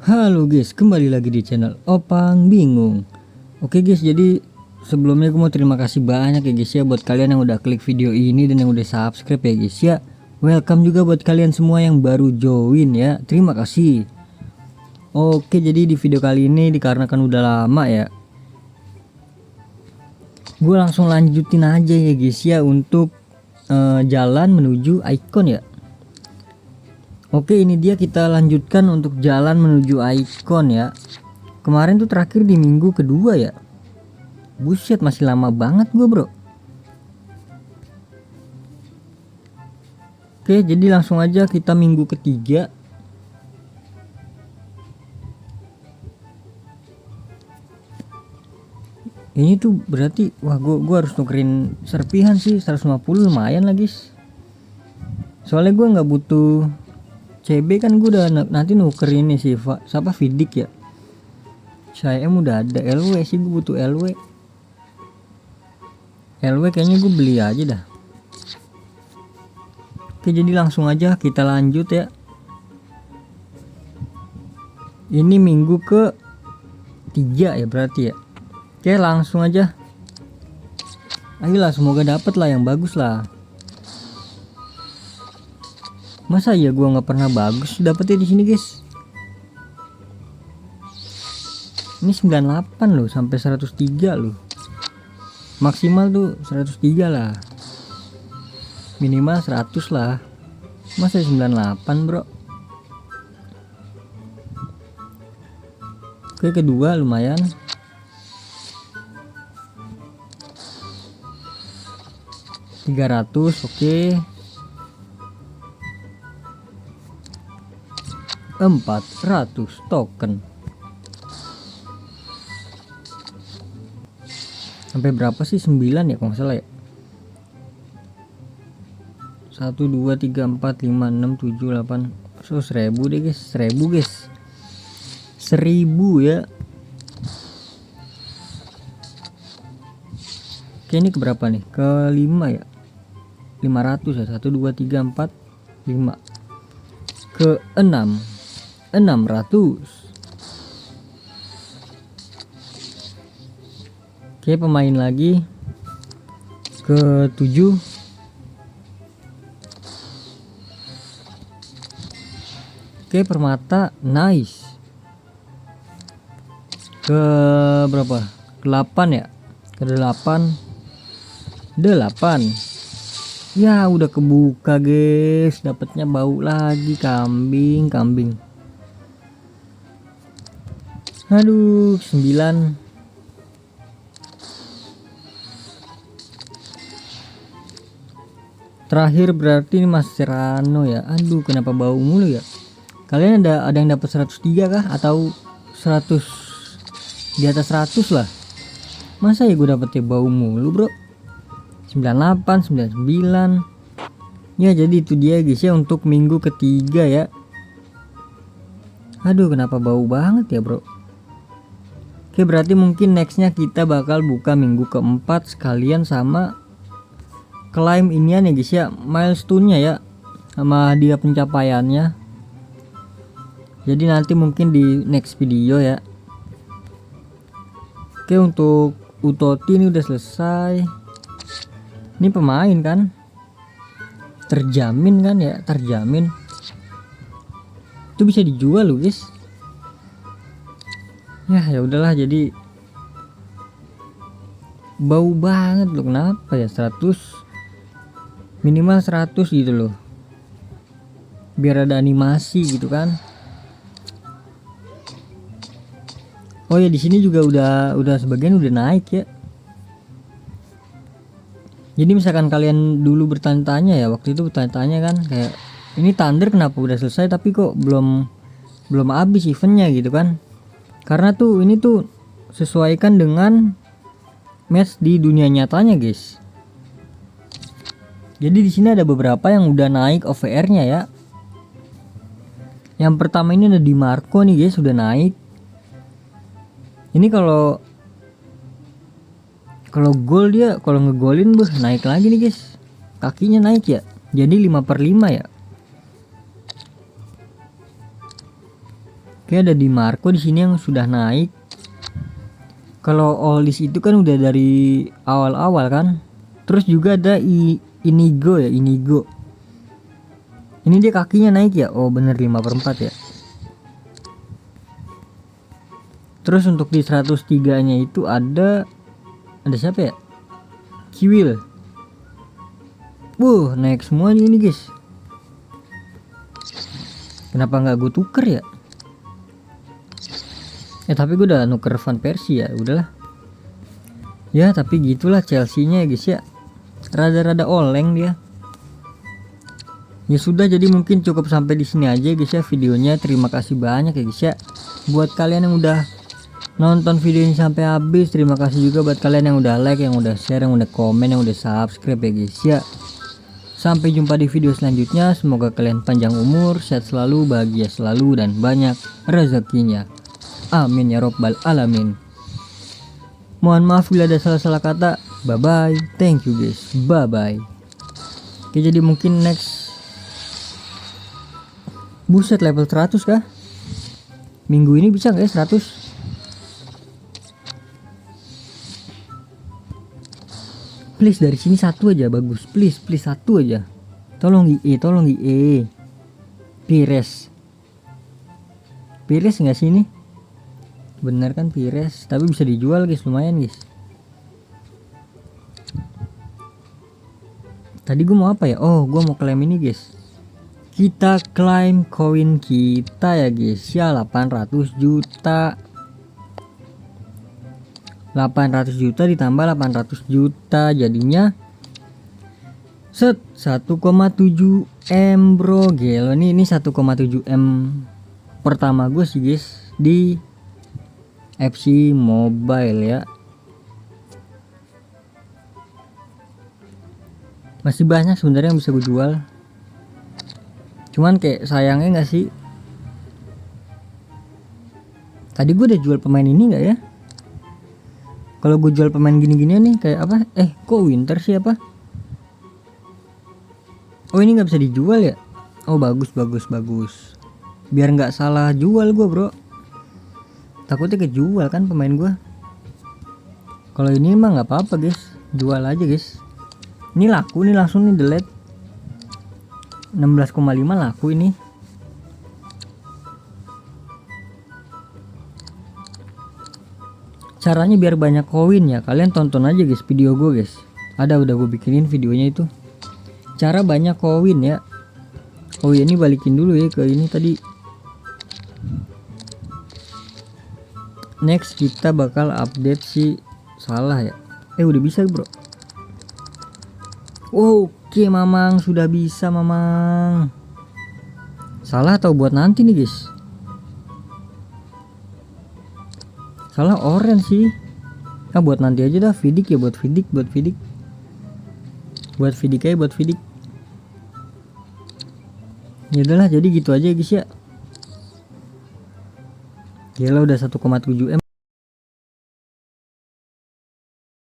Halo guys, kembali lagi di channel Opang Bingung. Oke guys, jadi sebelumnya gue mau terima kasih banyak ya guys ya buat kalian yang udah klik video ini dan yang udah subscribe ya guys ya. Welcome juga buat kalian semua yang baru join ya. Terima kasih. Oke, jadi di video kali ini dikarenakan udah lama ya, gue langsung lanjutin aja ya guys ya untuk jalan menuju icon ya. Oke, ini dia, kita lanjutkan untuk jalan menuju icon ya. Kemarin tuh terakhir di minggu kedua ya. Buset, masih lama banget gue bro. Oke, jadi langsung aja kita minggu ketiga. Ini tuh berarti, wah gue harus nukerin serpihan sih, 150 lumayan lah guys. Soalnya gue nggak butuh CB kan, gue udah nanti nuker ini sih siapa Vidik ya. Saya udah ada LW sih, gue butuh LW kayaknya gue beli aja dah. Oke, jadi langsung aja kita lanjut ya. Ini minggu ke 3 ya berarti ya. Oke, langsung aja. Ayolah, semoga dapet lah yang bagus lah. Masa ya gua nggak pernah bagus dapetnya di sini guys. Ini 98 loh sampai 103 loh. Maksimal tuh 103 lah. Minimal 100 lah. Masa 98 bro. Oke, kedua lumayan. $300, oke. 400 token. Sampai berapa sih? 9 ya kalau nggak salah ya. 1 2 3 4 5 6 7 8. So 1000 deh guys, 1000 guys. 1000 ya. Oke, ini keberapa nih? Ke 5 ya. 500 ya. 1 2 3 4 5. Ke 6. 600. Oke, pemain lagi ke 7. Oke, permata nice. Ke berapa? Ke 8 ya. Ke 8. 8. Ya udah kebuka guys, dapatnya bau lagi, kambing. Aduh, 9. Terakhir berarti ini Mas Serrano ya. Aduh, kenapa bau mulu ya? Kalian ada yang dapat 103 kah atau 100 di atas 100 lah? Masa ya gue dapetnya bau mulu bro? 98, 99. Ya jadi itu dia guys ya untuk minggu ketiga ya. Aduh, kenapa bau banget ya bro. Oke, berarti mungkin nextnya kita bakal buka minggu keempat sekalian sama klaim inian ya guys ya, milestone-nya ya, sama dia pencapaiannya. Jadi nanti mungkin di next video ya. Oke, untuk Utoti ini udah selesai. Ini pemain kan, terjamin kan ya, terjamin. Itu bisa dijual loh guys. Ya udahlah, jadi bau banget loh. Kenapa ya? 100 minimal 100 gitu loh, biar ada animasi gitu kan. Oh ya, di sini juga udah sebagian udah naik ya. Jadi misalkan kalian dulu bertanya-tanya ya, waktu itu bertanya-tanya kan kayak ini Thunder kenapa udah selesai tapi kok belum habis eventnya gitu kan. Karena tuh ini tuh sesuaikan dengan match di dunia nyatanya guys. Jadi di sini ada beberapa yang udah naik OVR-nya ya. Yang pertama ini ada di Marco nih guys, udah naik. Ini kalau gol dia, kalau ngegolin naik lagi nih guys. Kakinya naik ya. Jadi 5/5 ya. Oke, ada di Marco di sini yang sudah naik. Kalau Oldies itu kan udah dari awal-awal kan. Terus juga ada Inigo ya, Inigo. Ini dia kakinya naik ya. Oh bener 5/4 ya. Terus untuk di 103 nya itu ada siapa ya? Kiwil. Naik semua ini guys. Kenapa nggak gue tuker ya? Tapi gue udah nuker Van Persie ya, udahlah. Ya tapi gitulah Chelsea-nya ya guys ya. Rada-rada oleng dia. Ya sudah, jadi mungkin cukup sampai di sini aja guys ya videonya. Terima kasih banyak ya guys ya. Buat kalian yang udah nonton video ini sampai habis, terima kasih juga buat kalian yang udah like, yang udah share, yang udah komen, yang udah subscribe ya guys ya. Sampai jumpa di video selanjutnya. Semoga kalian panjang umur, sehat selalu, bahagia selalu, dan banyak rezekinya. Amin ya robbal alamin. Mohon maaf bila ada salah-salah kata. Bye bye. Thank you guys. Bye bye. Oke, jadi mungkin next. Buset, level 100 kah? Minggu ini bisa nggak ya 100? Please dari sini satu aja bagus. Please satu aja. Tolong IE. Pires nggak sih ini? Bener kan Pires, tapi bisa dijual guys, lumayan guys. Tadi gue mau apa ya? Oh, gue mau klaim ini guys. Kita klaim koin kita ya guys ya, 800 juta. 800 juta ditambah 800 juta jadinya 1,7 M bro. Gelo nih, ini 1,7 M pertama gue sih guys di FC Mobile ya. Masih banyak sebenarnya yang bisa gue jual. Cuman kayak sayangnya nggak sih. Tadi gue udah jual pemain ini nggak ya? Kalau gue jual pemain gini-gini nih kayak apa? Kok Winter sih apa? Oh ini nggak bisa dijual ya? Oh bagus. Biar nggak salah jual gue bro. Takutnya kejual kan pemain gue. Kalau ini mah nggak apa-apa guys, jual aja guys. Ini laku nih, langsung nih delete. 16,5 laku ini. Caranya biar banyak koin ya, kalian tonton aja guys video gue guys. Udah gue bikinin videonya itu. Cara banyak koin ya. Oh ya, ini balikin dulu ya ke ini tadi. Next kita bakal update si salah ya. Udah bisa bro. Oke mamang, sudah bisa mamang. Salah atau buat nanti nih guys? Salah orange sih. Buat nanti aja dah, Vidic ya, buat Vidic. Buat Vidic aja, buat Vidic. Ya udahlah, jadi gitu aja guys ya. Gila udah 1,7 M.